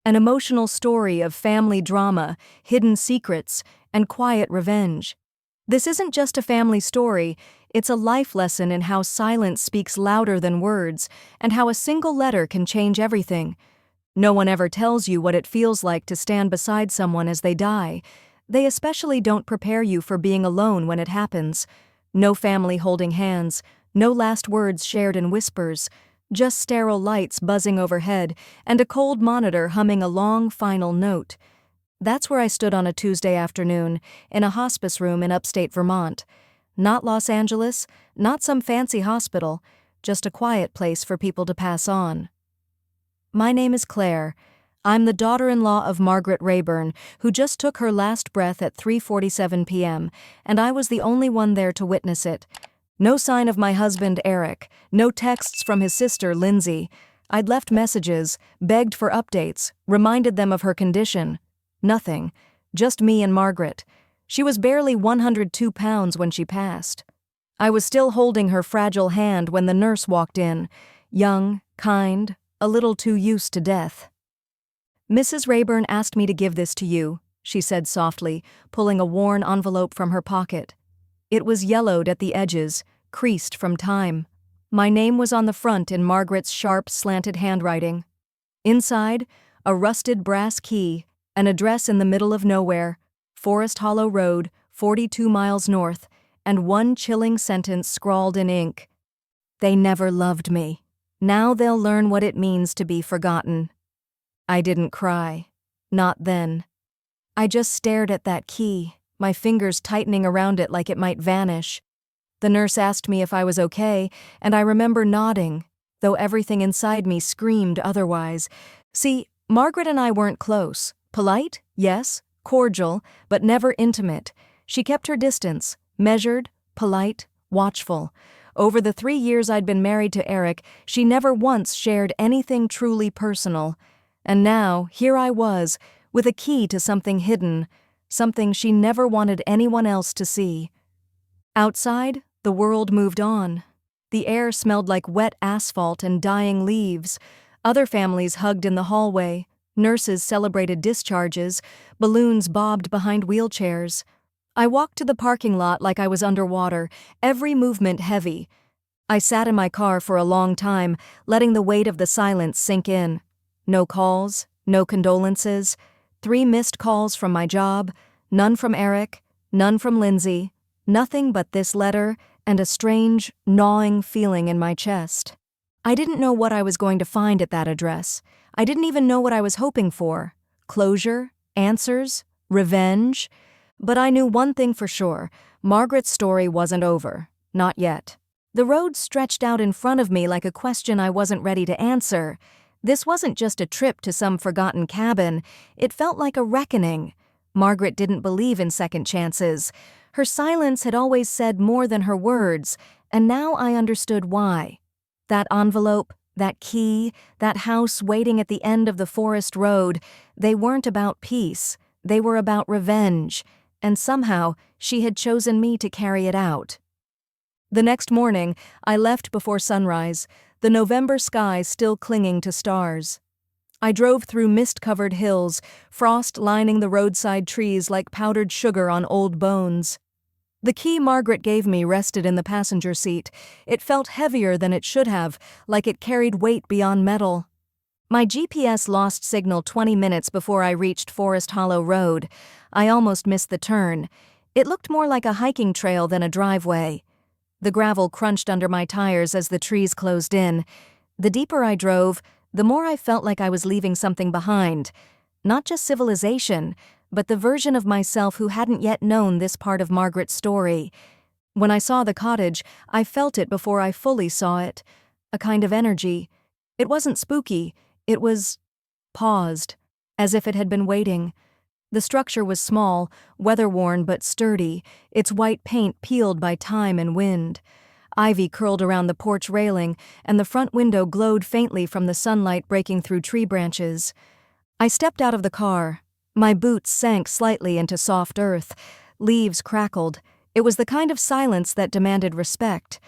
An emotional story of family drama, hidden secrets, and quiet revenge. This isn't just a family story, it's a life lesson in how silence speaks louder than words, and how a single letter can change everything. No one ever tells you what it feels like to stand beside someone as they die. They especially don't prepare you for being alone when it happens. No family holding hands, no last words shared in whispers, just sterile lights buzzing overhead and a cold monitor humming a long final note. That's where I stood on a Tuesday afternoon, in a hospice room in upstate Vermont. Not Los Angeles, not some fancy hospital, just a quiet place for people to pass on. My name is Claire. I'm the daughter-in-law of Margaret Rayburn, who just took her last breath at 3:47 p.m., and I was the only one there to witness it. No sign of my husband, Eric, no texts from his sister, Lindsay. I'd left messages, begged for updates, reminded them of her condition. Nothing. Just me and Margaret. She was barely 102 pounds when she passed. I was still holding her fragile hand when the nurse walked in, young, kind, a little too used to death. "Mrs. Rayburn asked me to give this to you," she said softly, pulling a worn envelope from her pocket. It was yellowed at the edges, creased from time. My name was on the front in Margaret's sharp, slanted handwriting. Inside, a rusted brass key, an address in the middle of nowhere, Forest Hollow Road, 42 miles north, and one chilling sentence scrawled in ink. "They never loved me. Now they'll learn what it means to be forgotten." I didn't cry. Not then. I just stared at that key, my fingers tightening around it like it might vanish. The nurse asked me if I was okay, and I remember nodding, though everything inside me screamed otherwise. See, Margaret and I weren't close. Polite? Yes. Cordial, but never intimate. She kept her distance, measured, polite, watchful. Over the 3 years I'd been married to Eric, she never once shared anything truly personal. And now, here I was, with a key to something hidden, something she never wanted anyone else to see. Outside, the world moved on. The air smelled like wet asphalt and dying leaves. Other families hugged in the hallway. Nurses celebrated discharges. Balloons bobbed behind wheelchairs. I walked to the parking lot like I was underwater, every movement heavy. I sat in my car for a long time, letting the weight of the silence sink in. No calls, no condolences, 3 missed calls from my job, none from Eric, none from Lindsay, nothing but this letter and a strange, gnawing feeling in my chest. I didn't know what I was going to find at that address. I didn't even know what I was hoping for. Closure? Answers? Revenge? But I knew one thing for sure. Margaret's story wasn't over. Not yet. The road stretched out in front of me like a question I wasn't ready to answer. This wasn't just a trip to some forgotten cabin. It felt like a reckoning. Margaret didn't believe in second chances. Her silence had always said more than her words, and now I understood why. That envelope, that key, that house waiting at the end of the forest road, they weren't about peace. They were about revenge, and somehow she had chosen me to carry it out. The next morning, I left before sunrise, the November sky still clinging to stars. I drove through mist-covered hills, frost lining the roadside trees like powdered sugar on old bones. The key Margaret gave me rested in the passenger seat. It felt heavier than it should have, like it carried weight beyond metal. My GPS lost signal 20 minutes before I reached Forest Hollow Road. I almost missed the turn. It looked more like a hiking trail than a driveway. The gravel crunched under my tires as the trees closed in. The deeper I drove, the more I felt like I was leaving something behind. Not just civilization, but the version of myself who hadn't yet known this part of Margaret's story. When I saw the cottage, I felt it before I fully saw it. A kind of energy. It wasn't spooky. It was paused, as if it had been waiting. The structure was small, weather-worn but sturdy, its white paint peeled by time and wind. Ivy curled around the porch railing, and the front window glowed faintly from the sunlight breaking through tree branches. I stepped out of the car. My boots sank slightly into soft earth. Leaves crackled. It was the kind of silence that demanded respect.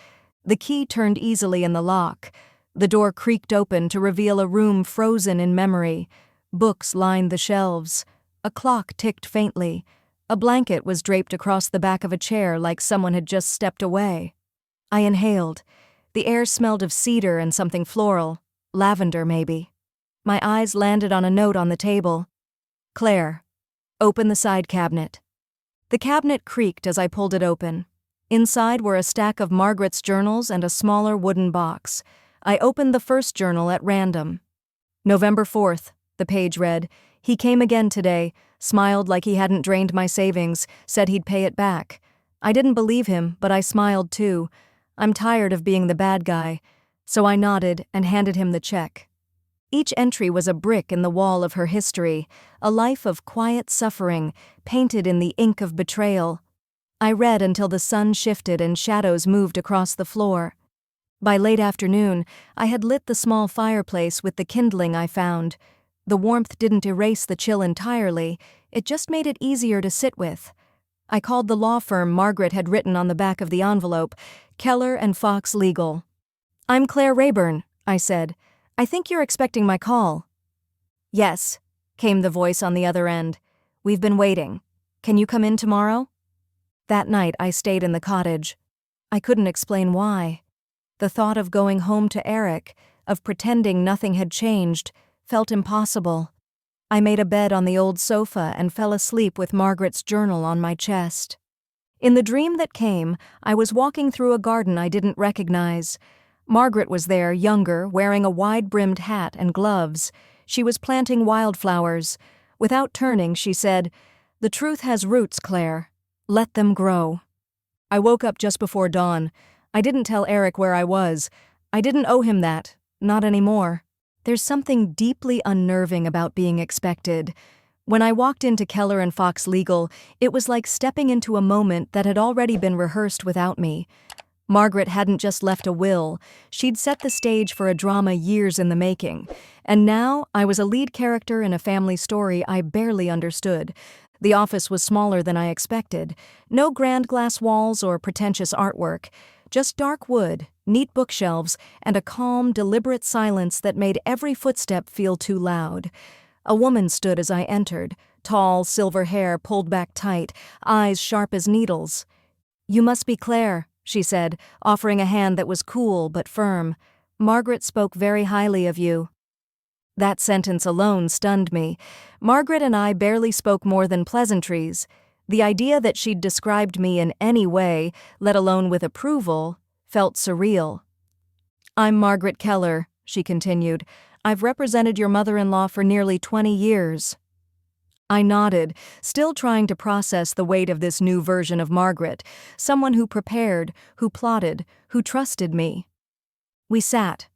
The key turned easily in the lock. The door creaked open to reveal a room frozen in memory. Books lined the shelves. A clock ticked faintly. A blanket was draped across the back of a chair like someone had just stepped away. I inhaled. The air smelled of cedar and something floral. Lavender, maybe. My eyes landed on a note on the table. Claire, open the side cabinet. The cabinet creaked as I pulled it open. Inside were a stack of Margaret's journals and a smaller wooden box. I opened the first journal at random. November 4th, the page read. He came again today, smiled like he hadn't drained my savings, said he'd pay it back. I didn't believe him, but I smiled too. I'm tired of being the bad guy. So I nodded and handed him the check. Each entry was a brick in the wall of her history, a life of quiet suffering, painted in the ink of betrayal. I read until the sun shifted and shadows moved across the floor. By late afternoon, I had lit the small fireplace with the kindling I found. The warmth didn't erase the chill entirely, it just made it easier to sit with. I called the law firm Margaret had written on the back of the envelope, Keller and Fox Legal. I'm Claire Rayburn, I said. I think you're expecting my call. Yes, came the voice on the other end. We've been waiting. Can you come in tomorrow? That night I stayed in the cottage. I couldn't explain why. The thought of going home to Eric, of pretending nothing had changed, felt impossible. I made a bed on the old sofa and fell asleep with Margaret's journal on my chest. In the dream that came, I was walking through a garden I didn't recognize. Margaret was there, younger, wearing a wide-brimmed hat and gloves. She was planting wildflowers. Without turning, she said, "The truth has roots, Claire. Let them grow." I woke up just before dawn. I didn't tell Eric where I was. I didn't owe him that. Not anymore. There's something deeply unnerving about being expected. When I walked into Keller and Fox Legal, it was like stepping into a moment that had already been rehearsed without me. Margaret hadn't just left a will. She'd set the stage for a drama years in the making. And now I was a lead character in a family story I barely understood. The office was smaller than I expected. No grand glass walls or pretentious artwork. Just dark wood, neat bookshelves, and a calm, deliberate silence that made every footstep feel too loud. A woman stood as I entered, tall, silver hair pulled back tight, eyes sharp as needles. "You must be Claire," she said, offering a hand that was cool but firm. "Margaret spoke very highly of you." That sentence alone stunned me. Margaret and I barely spoke more than pleasantries. The idea that she'd described me in any way, let alone with approval, felt surreal. "I'm Margaret Keller," she continued. "I've represented your mother-in-law for nearly 20 years. I nodded, still trying to process the weight of this new version of Margaret, someone who prepared, who plotted, who trusted me. We sat.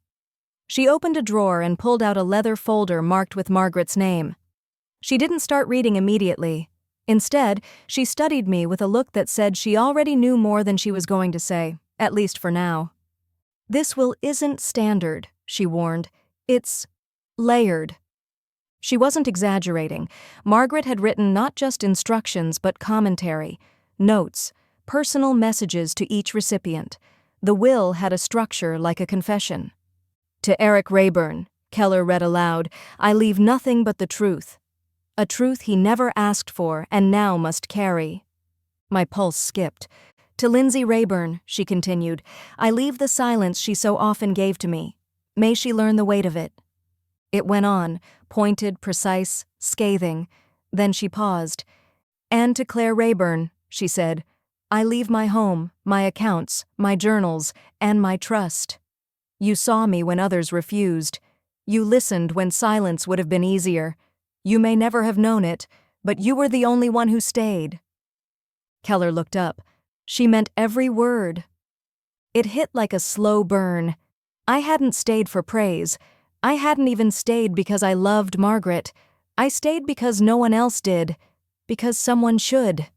She opened a drawer and pulled out a leather folder marked with Margaret's name. She didn't start reading immediately. Instead, she studied me with a look that said she already knew more than she was going to say, at least for now. "This will isn't standard," she warned. "It's layered." She wasn't exaggerating. Margaret had written not just instructions but commentary, notes, personal messages to each recipient. The will had a structure like a confession. "To Eric Rayburn," Keller read aloud, "I leave nothing but the truth. A truth he never asked for and now must carry." My pulse skipped. "To Lindsay Rayburn," she continued, "I leave the silence she so often gave to me. May she learn the weight of it." It went on, pointed, precise, scathing. Then she paused. "And to Claire Rayburn," she said, "I leave my home, my accounts, my journals, and my trust. You saw me when others refused. You listened when silence would have been easier. You may never have known it, but you were the only one who stayed." Keller looked up. She meant every word. It hit like a slow burn. I hadn't stayed for praise. I hadn't even stayed because I loved Margaret. I stayed because no one else did, because someone should.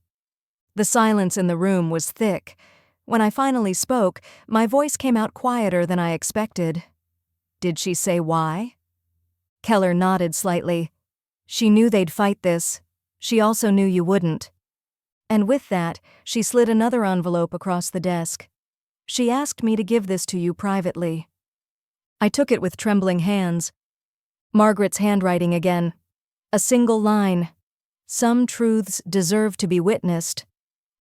The silence in the room was thick. When I finally spoke, my voice came out quieter than I expected. "Did she say why?" Keller nodded slightly. "She knew they'd fight this. She also knew you wouldn't." And with that, she slid another envelope across the desk. "She asked me to give this to you privately." I took it with trembling hands. Margaret's handwriting again, A single line. Some truths deserve to be witnessed.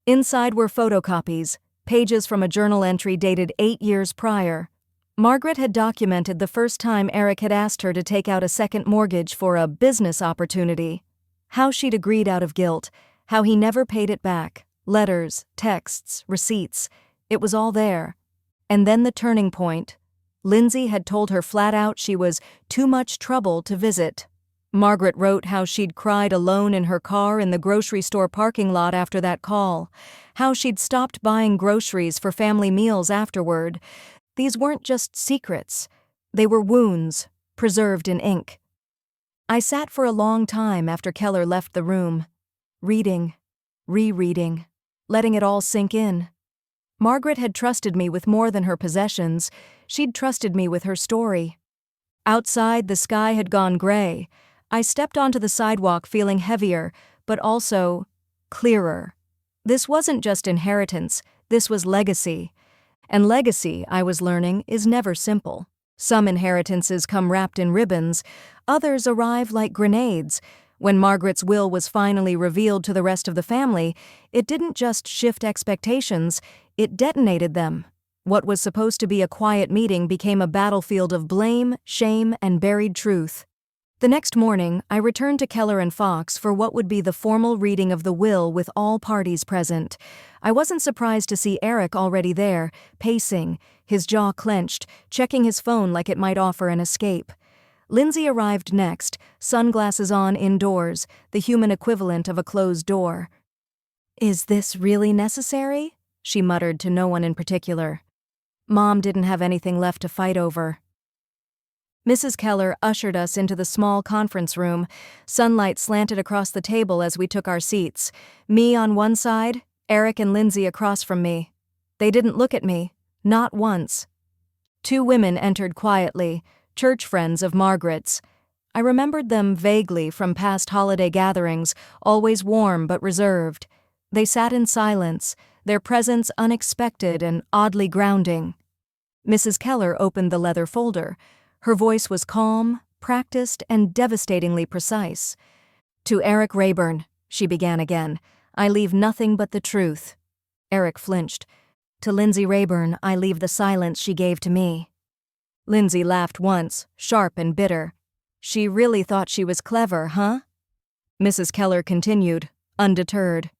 Inside were photocopies, pages from a journal entry dated 8 years prior. Margaret had documented the first time Eric had asked her to take out a second mortgage for a business opportunity. How she'd agreed out of guilt, how he never paid it back. Letters, texts, receipts. It was all there. And then the turning point. Lindsay had told her flat out she was too much trouble to visit. Margaret wrote how she'd cried alone in her car in the grocery store parking lot after that call, how she'd stopped buying groceries for family meals afterward. These weren't just secrets. They were wounds, preserved in ink. I sat for a long time after Keller left the room, reading, rereading, letting it all sink in. Margaret had trusted me with more than her possessions. She'd trusted me with her story. Outside, the sky had gone gray. I stepped onto the sidewalk feeling heavier, but also clearer. This wasn't just inheritance, this was legacy. And legacy, I was learning, is never simple. Some inheritances come wrapped in ribbons, others arrive like grenades. When Margaret's will was finally revealed to the rest of the family, it didn't just shift expectations, it detonated them. What was supposed to be a quiet meeting became a battlefield of blame, shame, and buried truth. The next morning, I returned to Keller and Fox for what would be the formal reading of the will with all parties present. I wasn't surprised to see Eric already there, pacing, his jaw clenched, checking his phone like it might offer an escape. Lindsay arrived next, sunglasses on indoors, the human equivalent of a closed door. "Is this really necessary?" she muttered to no one in particular. Mom didn't have anything left to fight over. Mrs. Keller ushered us into the small conference room. Sunlight slanted across the table as we took our seats. Me on one side, Eric and Lindsay across from me. They didn't look at me, not once. 2 women entered quietly, church friends of Margaret's. I remembered them vaguely from past holiday gatherings, always warm but reserved. They sat in silence, their presence unexpected and oddly grounding. Mrs. Keller opened the leather folder. Her voice was calm, practiced, and devastatingly precise. "To Eric Rayburn," she began again, "I leave nothing but the truth." Eric flinched. "To Lindsay Rayburn, I leave the silence she gave to me." Lindsay laughed once, sharp and bitter. "She really thought she was clever, huh?" Mrs. Keller continued, undeterred.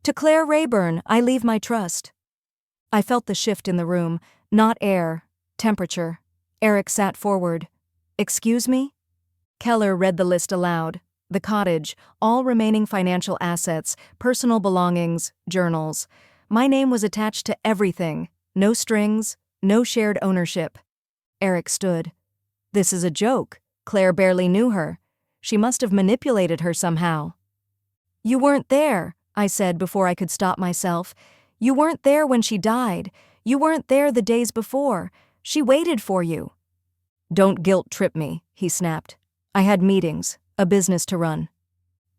"To Claire Rayburn, I leave my trust." I felt the shift in the room, not air, temperature. Eric sat forward. "Excuse me?" Keller read the list aloud. The cottage, all remaining financial assets, personal belongings, journals. My name was attached to everything. No strings, no shared ownership. Eric stood. "This is a joke. Claire barely knew her. She must have manipulated her somehow." "You weren't there," I said before I could stop myself. "You weren't there when she died. You weren't there the days before. She waited for you." "Don't guilt-trip me," he snapped. "I had meetings, a business to run."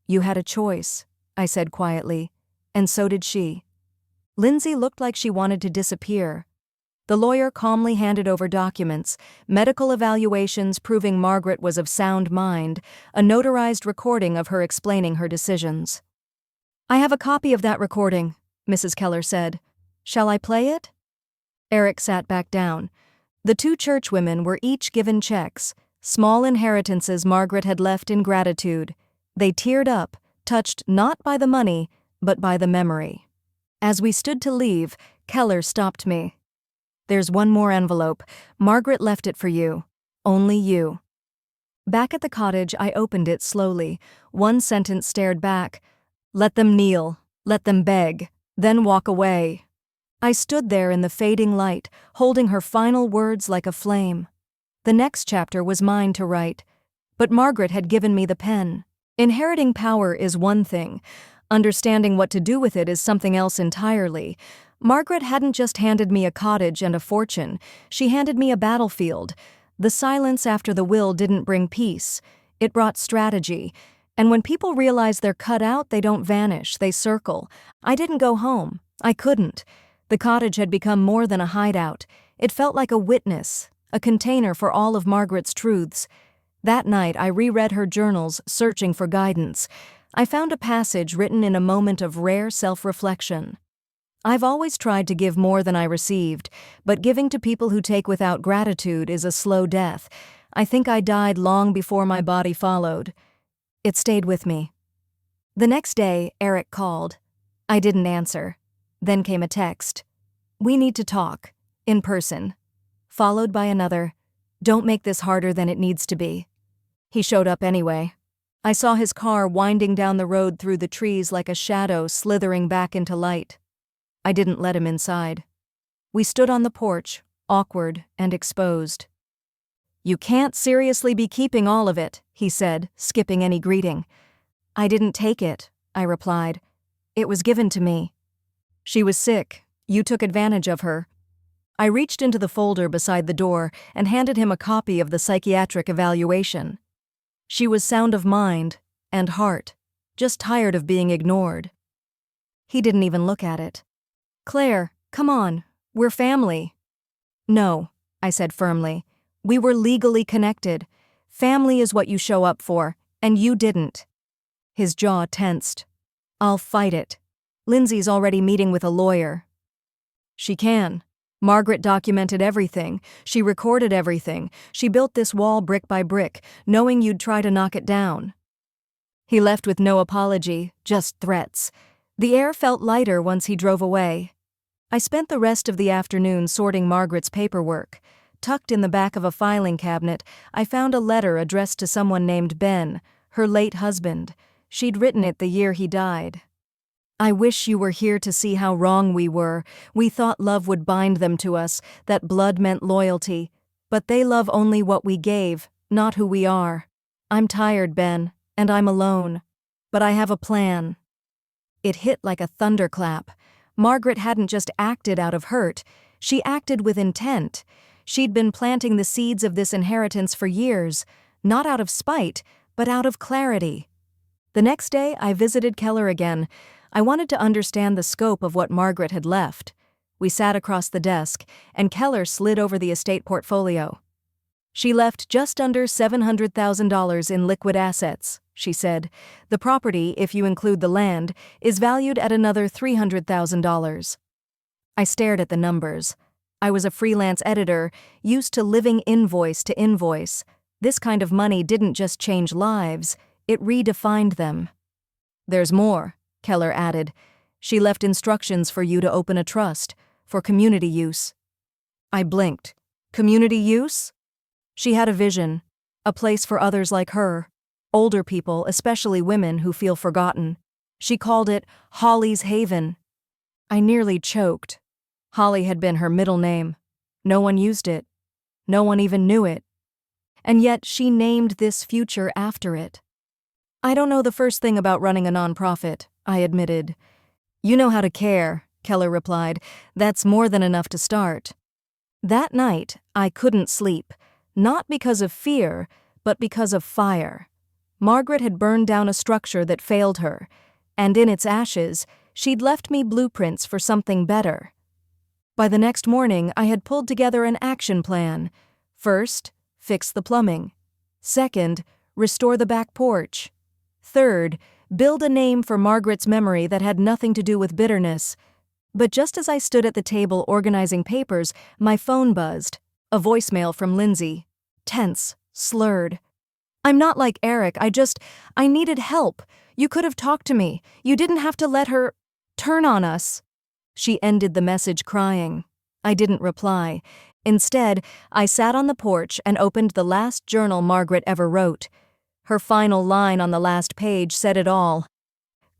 "You had a choice," I said quietly, "and so did she." Lindsay looked like she wanted to disappear. The lawyer calmly handed over documents, medical evaluations proving Margaret was of sound mind, a notarized recording of her explaining her decisions. "I have a copy of that recording," Mrs. Keller said. "Shall I play it?" Eric sat back down. The 2 churchwomen were each given checks, small inheritances Margaret had left in gratitude. They teared up, touched not by the money, but by the memory. As we stood to leave, Keller stopped me. "There's one more envelope. Margaret left it for you. Only you." Back at the cottage, I opened it slowly. One sentence stared back. "Let them kneel, let them beg, then walk away." I stood there in the fading light, holding her final words like a flame. The next chapter was mine to write, but Margaret had given me the pen. Inheriting power is one thing. Understanding what to do with it is something else entirely. Margaret hadn't just handed me a cottage and a fortune. She handed me a battlefield. The silence after the will didn't bring peace. It brought strategy. And when people realize they're cut out, they don't vanish, they circle. I didn't go home. I couldn't. The cottage had become more than a hideout. It felt like a witness, a container for all of Margaret's truths. That night, I reread her journals, searching for guidance. I found a passage written in a moment of rare self-reflection. I've always tried to give more than I received, but giving to people who take without gratitude is a slow death. I think I died long before my body followed. It stayed with me. The next day, Eric called. I didn't answer. Then came a text. "We need to talk. In person." Followed by another. "Don't make this harder than it needs to be." He showed up anyway. I saw his car winding down the road through the trees like a shadow slithering back into light. I didn't let him inside. We stood on the porch, awkward and exposed. "You can't seriously be keeping all of it," he said, skipping any greeting. "I didn't take it," I replied. "It was given to me." "She was sick. You took advantage of her." I reached into the folder beside the door and handed him a copy of the psychiatric evaluation. She was sound of mind and heart, just tired of being ignored. He didn't even look at it. "Claire, come on, we're family." "No," I said firmly. "We were legally connected. Family is what you show up for, and you didn't." His jaw tensed. "I'll fight it. Lindsay's already meeting with a lawyer." "She can. Margaret documented everything. She recorded everything. She built this wall brick by brick, knowing you'd try to knock it down." He left with no apology, just threats. The air felt lighter once he drove away. I spent the rest of the afternoon sorting Margaret's paperwork. Tucked in the back of a filing cabinet, I found a letter addressed to someone named Ben, her late husband. She'd written it the year he died. "I wish you were here to see how wrong we were. We thought love would bind them to us, that blood meant loyalty. But they love only what we gave, not who we are. I'm tired, Ben, and I'm alone. But I have a plan." It hit like a thunderclap. Margaret hadn't just acted out of hurt. She acted with intent. She'd been planting the seeds of this inheritance for years, not out of spite, but out of clarity. The next day, I visited Keller again. I wanted to understand the scope of what Margaret had left. We sat across the desk, and Keller slid over the estate portfolio. "She left just under $700,000 in liquid assets," she said. "The property, if you include the land, is valued at another $300,000. I stared at the numbers. I was a freelance editor, used to living invoice to invoice. This kind of money didn't just change lives, it redefined them. "There's more," Keller added. "She left instructions for you to open a trust, for community use." I blinked. Community use? She had a vision, a place for others like her, older people, especially women who feel forgotten. She called it Holly's Haven. I nearly choked. Holly had been her middle name. No one used it. No one even knew it. And yet she named this future after it. "I don't know the first thing about running a nonprofit," I admitted. "You know how to care," Keller replied. "That's more than enough to start." That night, I couldn't sleep, not because of fear, but because of fire. Margaret had burned down a structure that failed her, and in its ashes, she'd left me blueprints for something better. By the next morning, I had pulled together an action plan. First, fix the plumbing. Second, restore the back porch. Third, build a name for Margaret's memory that had nothing to do with bitterness. But just as I stood at the table organizing papers, my phone buzzed. A voicemail from Lindsay. Tense, slurred. "I'm not like Eric, I needed help. You could have talked to me. You didn't have to let her turn on us." She ended the message crying. I didn't reply. Instead, I sat on the porch and opened the last journal Margaret ever wrote. Her final line on the last page said it all.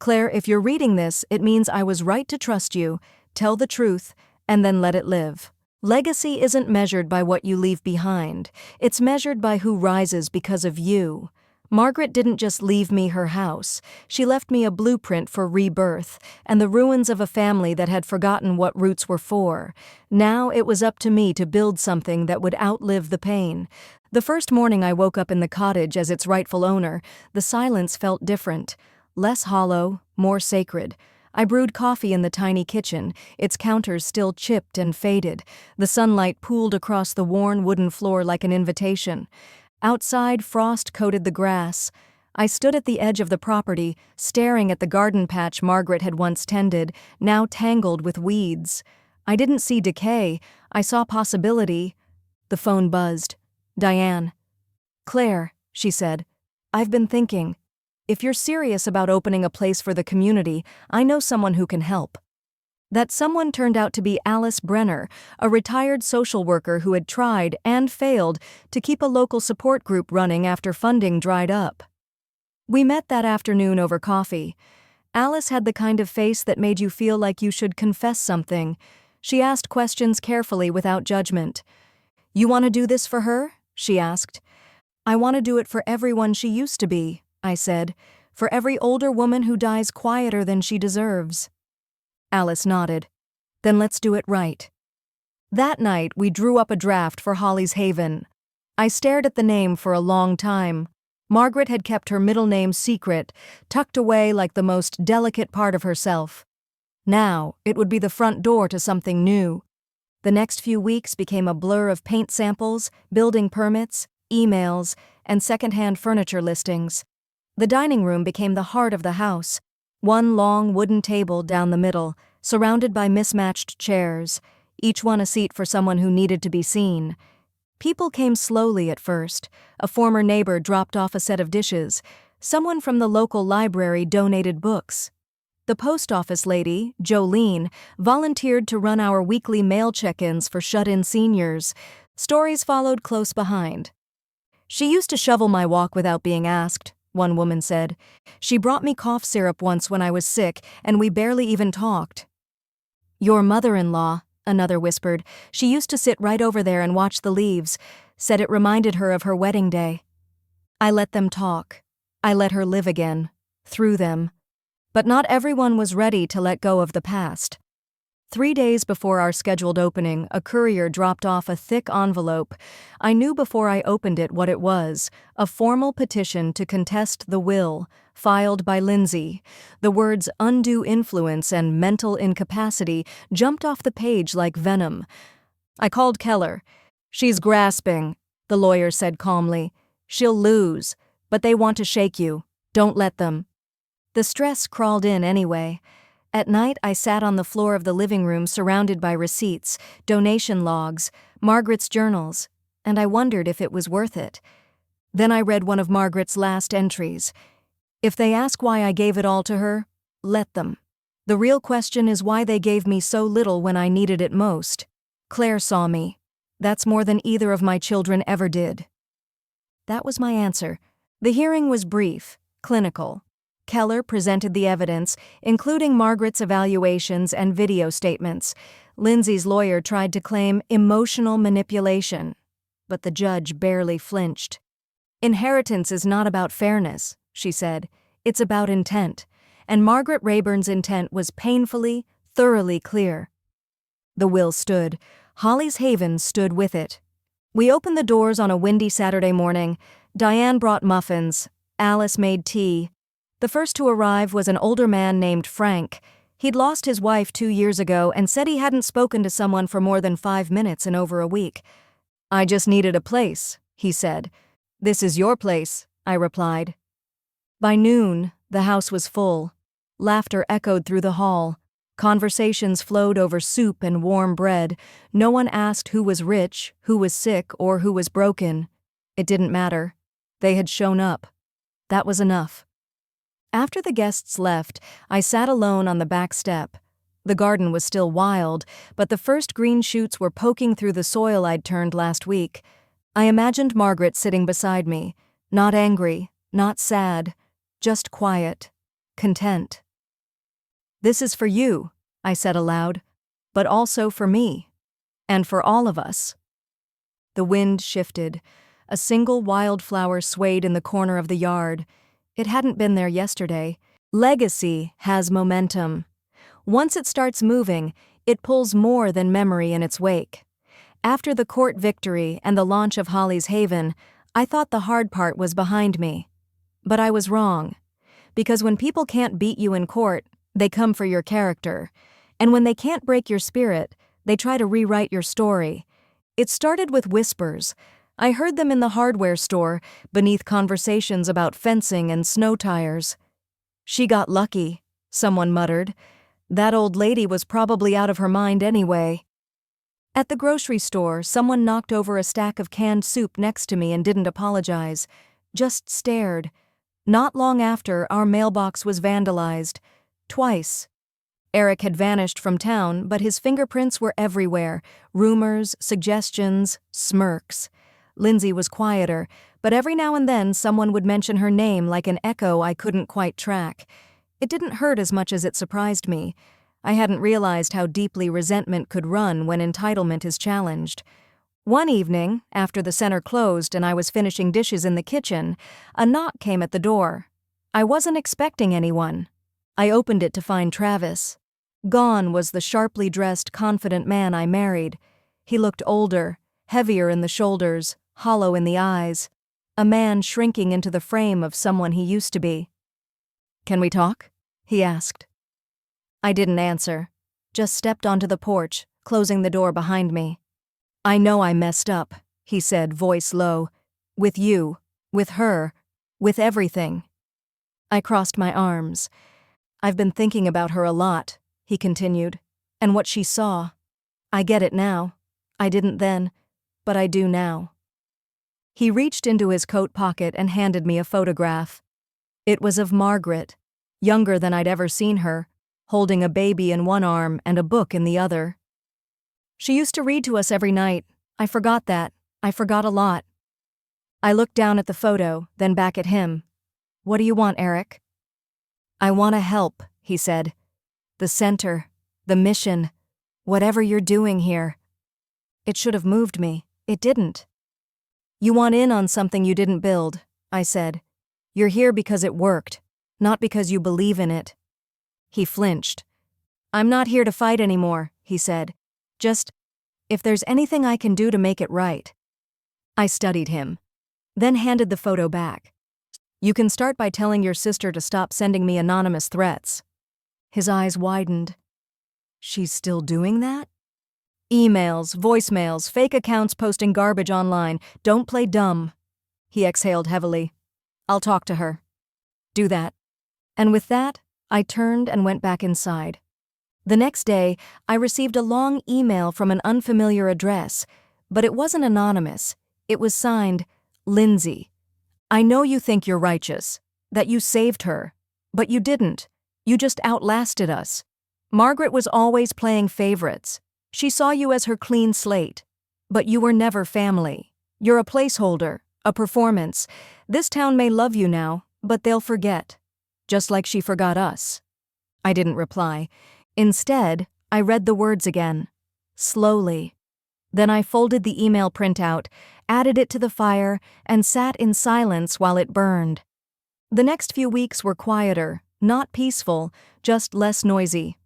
"Claire, if you're reading this, it means I was right to trust you. Tell the truth, and then let it live. Legacy isn't measured by what you leave behind. It's measured by who rises because of you. Margaret didn't just leave me her house. She left me a blueprint for rebirth, and the ruins of a family that had forgotten what roots were for. Now it was up to me to build something that would outlive the pain." The first morning I woke up in the cottage as its rightful owner, the silence felt different. Less hollow, more sacred. I brewed coffee in the tiny kitchen, its counters still chipped and faded. The sunlight pooled across the worn wooden floor like an invitation. Outside, frost coated the grass. I stood at the edge of the property, staring at the garden patch Margaret had once tended, now tangled with weeds. I didn't see decay, I saw possibility. The phone buzzed. Diane. "Claire," she said, "I've been thinking. If you're serious about opening a place for the community, I know someone who can help." That someone turned out to be Alice Brenner, a retired social worker who had tried and failed to keep a local support group running after funding dried up. We met that afternoon over coffee. Alice had the kind of face that made you feel like you should confess something. She asked questions carefully without judgment. "You want to do this for her?" she asked. "I want to do it for everyone she used to be," I said, "for every older woman who dies quieter than she deserves." Alice nodded. "Then let's do it right." That night, we drew up a draft for Holly's Haven. I stared at the name for a long time. Margaret had kept her middle name secret, tucked away like the most delicate part of herself. Now, it would be the front door to something new. The next few weeks became a blur of paint samples, building permits, emails, and secondhand furniture listings. The dining room became the heart of the house. One long wooden table down the middle, surrounded by mismatched chairs, each one a seat for someone who needed to be seen. People came slowly at first. A former neighbor dropped off a set of dishes. Someone from the local library donated books. The post office lady, Jolene, volunteered to run our weekly mail check-ins for shut-in seniors. Stories followed close behind. "She used to shovel my walk without being asked," one woman said. "She brought me cough syrup once when I was sick, and we barely even talked." "Your mother-in-law," another whispered. "She used to sit right over there and watch the leaves. Said it reminded her of her wedding day." I let them talk. I let her live again. Through them. But not everyone was ready to let go of the past. 3 days before our scheduled opening, a courier dropped off a thick envelope. I knew before I opened it what it was, a formal petition to contest the will, filed by Lindsay. The words undue influence and mental incapacity jumped off the page like venom. I called Keller. "She's grasping," the lawyer said calmly. "She'll lose, but they want to shake you. Don't let them." The stress crawled in anyway. At night, I sat on the floor of the living room surrounded by receipts, donation logs, Margaret's journals, and I wondered if it was worth it. Then I read one of Margaret's last entries. "If they ask why I gave it all to her, let them. The real question is why they gave me so little when I needed it most. Claire saw me. That's more than either of my children ever did." That was my answer. The hearing was brief, clinical. Keller presented the evidence, including Margaret's evaluations and video statements. Lindsay's lawyer tried to claim emotional manipulation, but the judge barely flinched. "Inheritance is not about fairness," she said. "It's about intent, and Margaret Rayburn's intent was painfully, thoroughly clear." The will stood. Holly's Haven stood with it. We opened the doors on a windy Saturday morning. Diane brought muffins. Alice made tea. The first to arrive was an older man named Frank. He'd lost his wife 2 years ago and said he hadn't spoken to someone for more than 5 minutes in over a week. "I just needed a place," he said. "This is your place," I replied. By noon, the house was full. Laughter echoed through the hall. Conversations flowed over soup and warm bread. No one asked who was rich, who was sick, or who was broken. It didn't matter. They had shown up. That was enough. After the guests left, I sat alone on the back step. The garden was still wild, but the first green shoots were poking through the soil I'd turned last week. I imagined Margaret sitting beside me, not angry, not sad, just quiet, content. "This is for you," I said aloud, "but also for me, and for all of us." The wind shifted. A single wildflower swayed in the corner of the yard. It hadn't been there yesterday. Legacy has momentum. Once it starts moving, it pulls more than memory in its wake. After the court victory and the launch of Holly's Haven, I thought the hard part was behind me. But I was wrong. Because when people can't beat you in court, they come for your character. And when they can't break your spirit, they try to rewrite your story. It started with whispers. I heard them in the hardware store, beneath conversations about fencing and snow tires. "She got lucky," someone muttered. "That old lady was probably out of her mind anyway." At the grocery store, someone knocked over a stack of canned soup next to me and didn't apologize, just stared. Not long after, our mailbox was vandalized. Twice. Eric had vanished from town, but his fingerprints were everywhere. Rumors, suggestions, smirks. Lindsay was quieter, but every now and then someone would mention her name like an echo I couldn't quite track. It didn't hurt as much as it surprised me. I hadn't realized how deeply resentment could run when entitlement is challenged. One evening, after the center closed and I was finishing dishes in the kitchen, a knock came at the door. I wasn't expecting anyone. I opened it to find Travis. Gone was the sharply dressed, confident man I married. He looked older, heavier in the shoulders, hollow in the eyes. A man shrinking into the frame of someone he used to be. "Can we talk?" he asked. I didn't answer, just stepped onto the porch, closing the door behind me. "I know I messed up," he said, voice low. "With you, with her, with everything." I crossed my arms. "I've been thinking about her a lot," he continued, "and what she saw. I get it now. I didn't then, but I do now." He reached into his coat pocket and handed me a photograph. It was of Margaret, younger than I'd ever seen her, holding a baby in one arm and a book in the other. "She used to read to us every night. I forgot that. I forgot a lot." I looked down at the photo, then back at him. "What do you want, Eric?" "I want to help," he said. "The center, the mission, whatever you're doing here." It should have moved me. It didn't. "You want in on something you didn't build," I said. "You're here because it worked, not because you believe in it." He flinched. "I'm not here to fight anymore," he said. "Just, if there's anything I can do to make it right." I studied him, then handed the photo back. "You can start by telling your sister to stop sending me anonymous threats." His eyes widened. "She's still doing that?" "Emails, voicemails, fake accounts posting garbage online. Don't play dumb." He exhaled heavily. "I'll talk to her." "Do that." And with that, I turned and went back inside. The next day, I received a long email from an unfamiliar address, but it wasn't anonymous. It was signed, "Lindsay. I know you think you're righteous, that you saved her, but you didn't. You just outlasted us. Margaret was always playing favorites. She saw you as her clean slate. But you were never family. You're a placeholder, a performance. This town may love you now, but they'll forget. Just like she forgot us." I didn't reply. Instead, I read the words again, slowly. Then I folded the email printout, added it to the fire, and sat in silence while it burned. The next few weeks were quieter, not peaceful, just less noisy.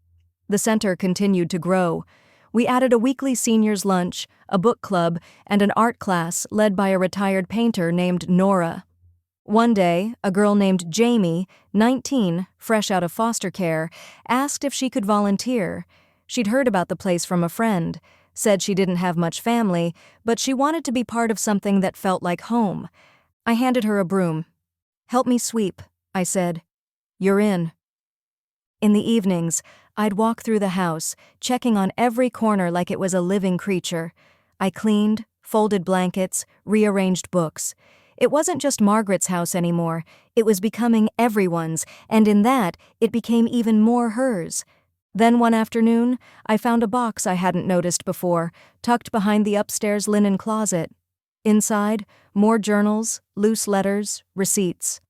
The center continued to grow. We added a weekly seniors' lunch, a book club, and an art class led by a retired painter named Nora. One day, a girl named Jamie, 19, fresh out of foster care, asked if she could volunteer. She'd heard about the place from a friend, said she didn't have much family, but she wanted to be part of something that felt like home. I handed her a broom. "Help me sweep," I said. "You're in." In the evenings, I'd walk through the house, checking on every corner like it was a living creature. I cleaned, folded blankets, rearranged books. It wasn't just Margaret's house anymore. It was becoming everyone's, and in that, it became even more hers. Then one afternoon, I found a box I hadn't noticed before, tucked behind the upstairs linen closet. Inside, more journals, loose letters, receipts.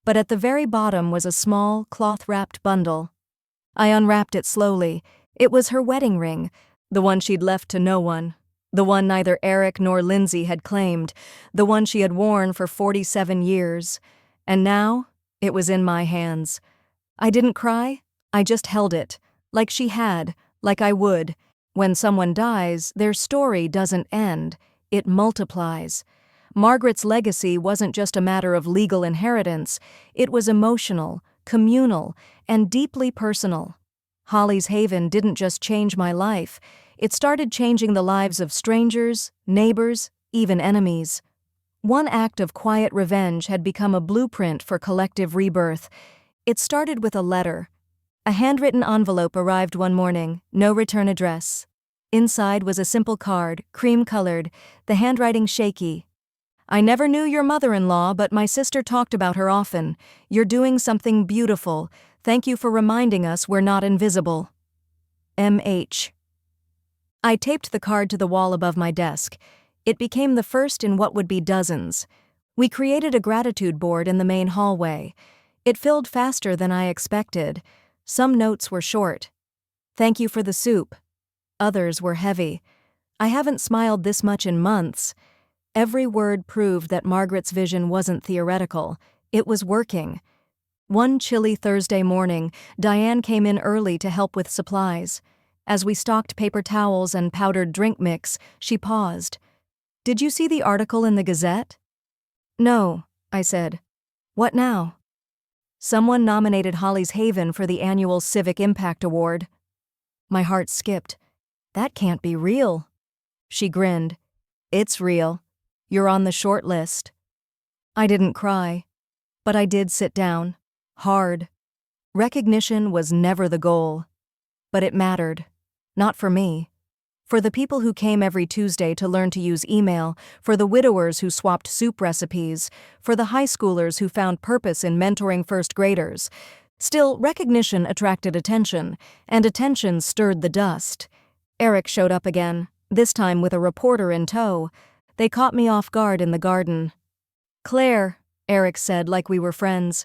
But at the very bottom was a small, cloth-wrapped bundle. I unwrapped it slowly. It was her wedding ring, the one she'd left to no one. The one neither Eric nor Lindsay had claimed, the one she had worn for 47 years. And now, it was in my hands. I didn't cry, I just held it, like she had, like I would. When someone dies, their story doesn't end, it multiplies. Margaret's legacy wasn't just a matter of legal inheritance, it was emotional, communal, and deeply personal. Holly's Haven didn't just change my life, it started changing the lives of strangers, neighbors, even enemies. One act of quiet revenge had become a blueprint for collective rebirth. It started with a letter. A handwritten envelope arrived one morning, no return address. Inside was a simple card, cream-colored, the handwriting shaky. "I never knew your mother-in-law, but my sister talked about her often. You're doing something beautiful. Thank you for reminding us we're not invisible. M.H." I taped the card to the wall above my desk. It became the first in what would be dozens. We created a gratitude board in the main hallway. It filled faster than I expected. Some notes were short. "Thank you for the soup." Others were heavy. "I haven't smiled this much in months." Every word proved that Margaret's vision wasn't theoretical. It was working. One chilly Thursday morning, Diane came in early to help with supplies. As we stocked paper towels and powdered drink mix, she paused. "Did you see the article in the Gazette?" "No," I said. "What now?" "Someone nominated Holly's Haven for the annual Civic Impact Award." My heart skipped. "That can't be real." She grinned. "It's real. You're on the short list." I didn't cry, but I did sit down. Hard. Recognition was never the goal. But it mattered. Not for me. For the people who came every Tuesday to learn to use email, for the widowers who swapped soup recipes, for the high schoolers who found purpose in mentoring first graders. Still, recognition attracted attention, and attention stirred the dust. Eric showed up again, this time with a reporter in tow. They caught me off guard in the garden. "Claire," Eric said like we were friends.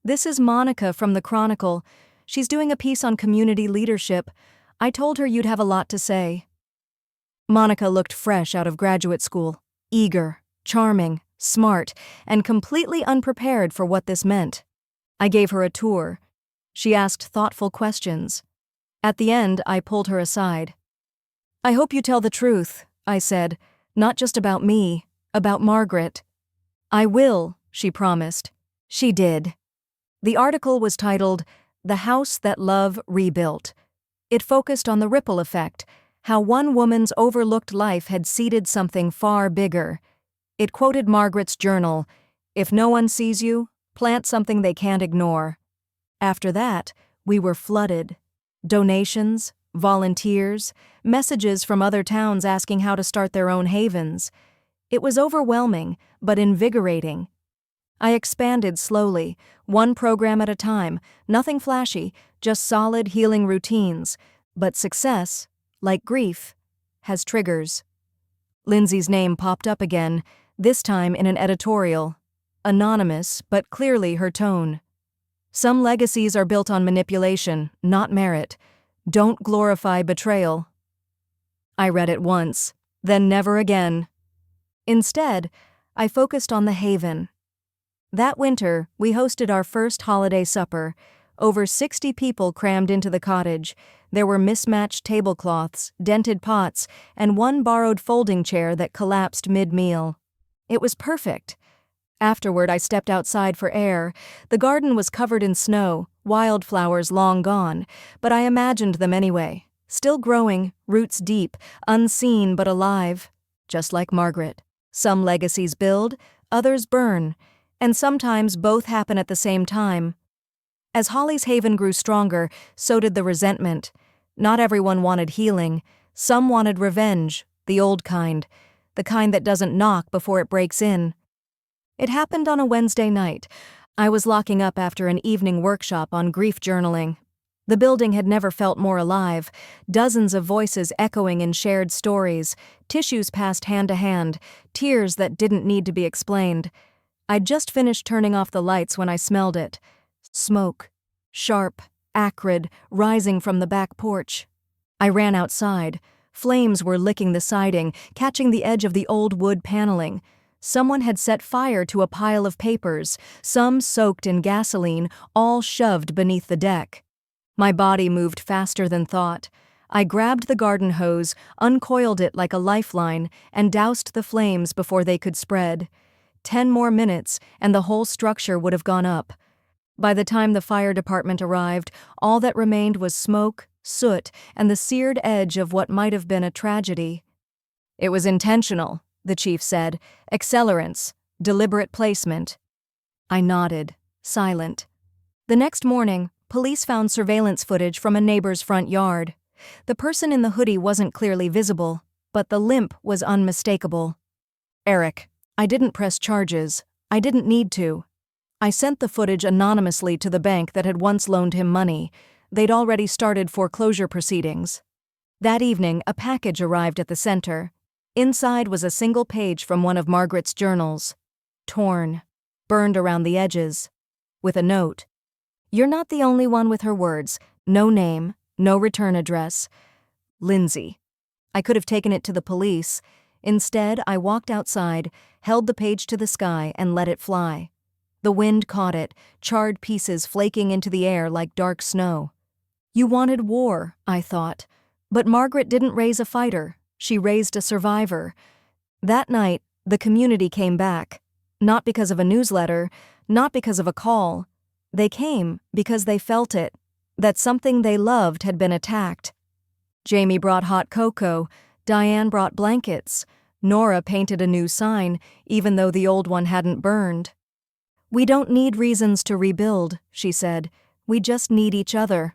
"This is Monica from the Chronicle. She's doing a piece on community leadership. I told her you'd have a lot to say." Monica looked fresh out of graduate school, eager, charming, smart, and completely unprepared for what this meant. I gave her a tour. She asked thoughtful questions. At the end, I pulled her aside. "I hope you tell the truth," I said, "not just about me, about Margaret." "I will," she promised. She did. The article was titled, "The House That Love Rebuilt." It focused on the ripple effect, how one woman's overlooked life had seeded something far bigger. It quoted Margaret's journal, "If no one sees you, plant something they can't ignore." After that, we were flooded. Donations, volunteers, messages from other towns asking how to start their own havens. It was overwhelming, but invigorating. I expanded slowly, one program at a time, nothing flashy, just solid healing routines. But success, like grief, has triggers. Lindsay's name popped up again, this time in an editorial. Anonymous, but clearly her tone. "Some legacies are built on manipulation, not merit. Don't glorify betrayal." I read it once, then never again. Instead, I focused on the haven. That winter, we hosted our first holiday supper. Over 60 people crammed into the cottage. There were mismatched tablecloths, dented pots, and one borrowed folding chair that collapsed mid-meal. It was perfect. Afterward, I stepped outside for air. The garden was covered in snow, wildflowers long gone, but I imagined them anyway. Still growing, roots deep, unseen but alive. Just like Margaret. Some legacies build, others burn, and sometimes both happen at the same time. As Holly's Haven grew stronger, so did the resentment. Not everyone wanted healing. Some wanted revenge, the old kind, the kind that doesn't knock before it breaks in. It happened on a Wednesday night. I was locking up after an evening workshop on grief journaling. The building had never felt more alive, dozens of voices echoing in shared stories, tissues passed hand to hand, tears that didn't need to be explained. I'd just finished turning off the lights when I smelled it. Smoke. Sharp, acrid, rising from the back porch. I ran outside. Flames were licking the siding, catching the edge of the old wood paneling. Someone had set fire to a pile of papers, some soaked in gasoline, all shoved beneath the deck. My body moved faster than thought. I grabbed the garden hose, uncoiled it like a lifeline, and doused the flames before they could spread. 10 more minutes, and the whole structure would have gone up. By the time the fire department arrived, all that remained was smoke, soot, and the seared edge of what might have been a tragedy. "It was intentional," the chief said. "Accelerants. Deliberate placement. I nodded, silent. The next morning, police found surveillance footage from a neighbor's front yard. The person in the hoodie wasn't clearly visible, but the limp was unmistakable. Eric, I didn't press charges. I didn't need to. I sent the footage anonymously to the bank that had once loaned him money. They'd already started foreclosure proceedings. That evening, a package arrived at the center. Inside was a single page from one of Margaret's journals. Torn, burned around the edges. With a note. You're not the only one with her words. No name, no return address. Lindsay. I could have taken it to the police. Instead, I walked outside, held the page to the sky, and let it fly. The wind caught it, charred pieces flaking into the air like dark snow. You wanted war, I thought. But Margaret didn't raise a fighter. She raised a survivor. That night, the community came back. Not because of a newsletter, not because of a call. They came because they felt it, that something they loved had been attacked. Jamie brought hot cocoa, Diane brought blankets, Nora painted a new sign, even though the old one hadn't burned. We don't need reasons to rebuild, she said. We just need each other.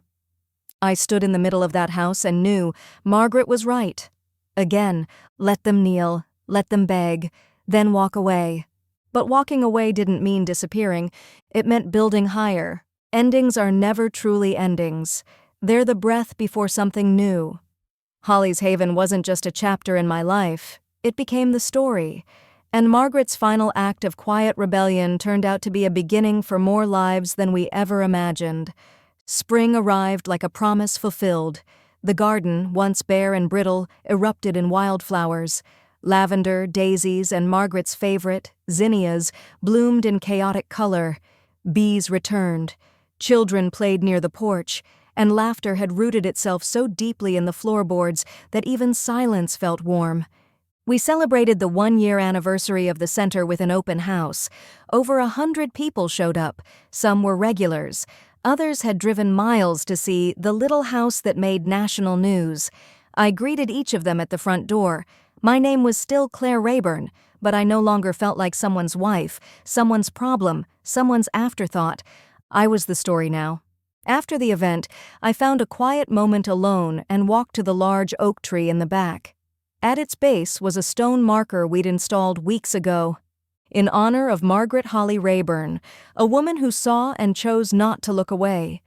I stood in the middle of that house and knew Margaret was right. Again, let them kneel, let them beg, then walk away. But walking away didn't mean disappearing. It meant building higher. Endings are never truly endings. They're the breath before something new. Holly's Haven wasn't just a chapter in my life. It became the story. And Margaret's final act of quiet rebellion turned out to be a beginning for more lives than we ever imagined. Spring arrived like a promise fulfilled. The garden, once bare and brittle, erupted in wildflowers. Lavender, daisies, and Margaret's favorite, zinnias, bloomed in chaotic color. Bees returned. Children played near the porch, and laughter had rooted itself so deeply in the floorboards that even silence felt warm. We celebrated the 1-year anniversary of the center with an open house. Over 100 people showed up. Some were regulars. Others had driven miles to see the little house that made national news. I greeted each of them at the front door. My name was still Claire Rayburn, but I no longer felt like someone's wife, someone's problem, someone's afterthought. I was the story now. After the event, I found a quiet moment alone and walked to the large oak tree in the back. At its base was a stone marker we'd installed weeks ago. In honor of Margaret Holly Rayburn, a woman who saw and chose not to look away.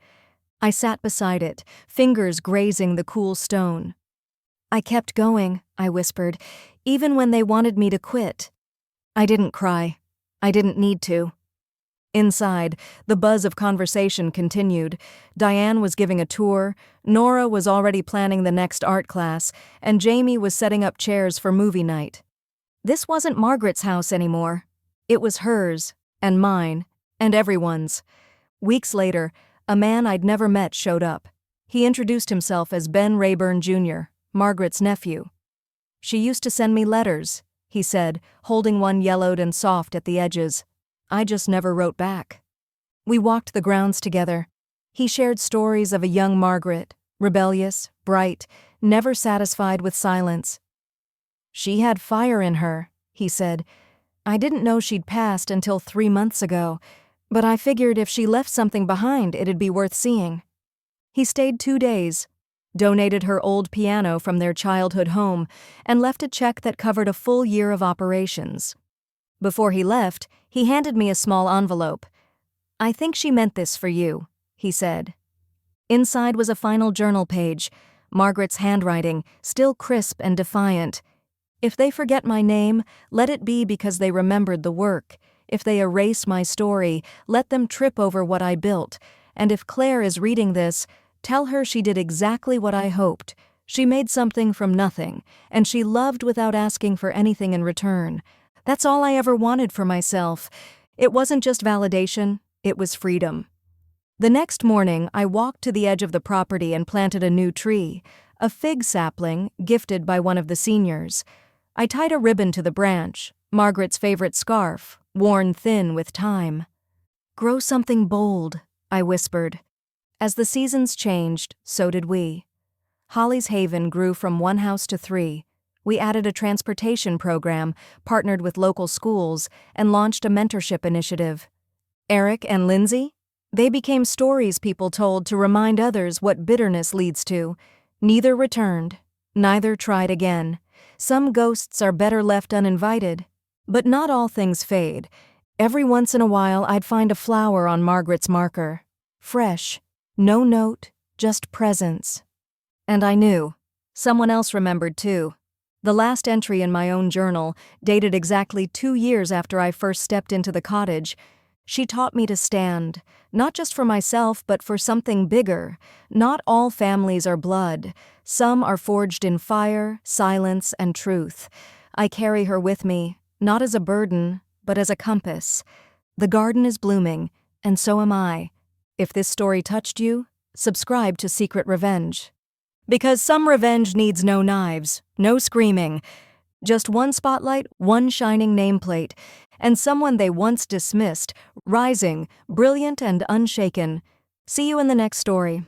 I sat beside it, fingers grazing the cool stone. I kept going, I whispered, even when they wanted me to quit. I didn't cry. I didn't need to. Inside, the buzz of conversation continued. Diane was giving a tour, Nora was already planning the next art class, and Jamie was setting up chairs for movie night. This wasn't Margaret's house anymore. It was hers, and mine, and everyone's. Weeks later, a man I'd never met showed up. He introduced himself as Ben Rayburn Jr., Margaret's nephew. She used to send me letters, he said, holding one yellowed and soft at the edges. I just never wrote back. We walked the grounds together. He shared stories of a young Margaret, rebellious, bright, never satisfied with silence. She had fire in her, he said. I didn't know she'd passed until 3 months ago, but I figured if she left something behind, it'd be worth seeing. He stayed 2 days, donated her old piano from their childhood home, and left a check that covered a full year of operations. Before he left, he handed me a small envelope. I think she meant this for you, he said. Inside was a final journal page, Margaret's handwriting, still crisp and defiant. If they forget my name, let it be because they remembered the work. If they erase my story, let them trip over what I built. And if Claire is reading this, tell her she did exactly what I hoped. She made something from nothing, and she loved without asking for anything in return. That's all I ever wanted for myself. It wasn't just validation, it was freedom. The next morning, I walked to the edge of the property and planted a new tree, a fig sapling gifted by one of the seniors. I tied a ribbon to the branch, Margaret's favorite scarf, worn thin with time. Grow something bold, I whispered. As the seasons changed, so did we. Holly's Haven grew from 1 house to 3, We added a transportation program, partnered with local schools, and launched a mentorship initiative. Eric and Lindsay? They became stories people told to remind others what bitterness leads to. Neither returned. Neither tried again. Some ghosts are better left uninvited. But not all things fade. Every once in a while I'd find a flower on Margaret's marker. Fresh. No note, just presence. And I knew. Someone else remembered too. The last entry in my own journal, dated exactly 2 years after I first stepped into the cottage. She taught me to stand, not just for myself, but for something bigger. Not all families are blood. Some are forged in fire, silence, and truth. I carry her with me, not as a burden, but as a compass. The garden is blooming, and so am I. If this story touched you, subscribe to Secret Revenge. Because some revenge needs no knives, no screaming. Just one spotlight, one shining nameplate, and someone they once dismissed, rising, brilliant and unshaken. See you in the next story.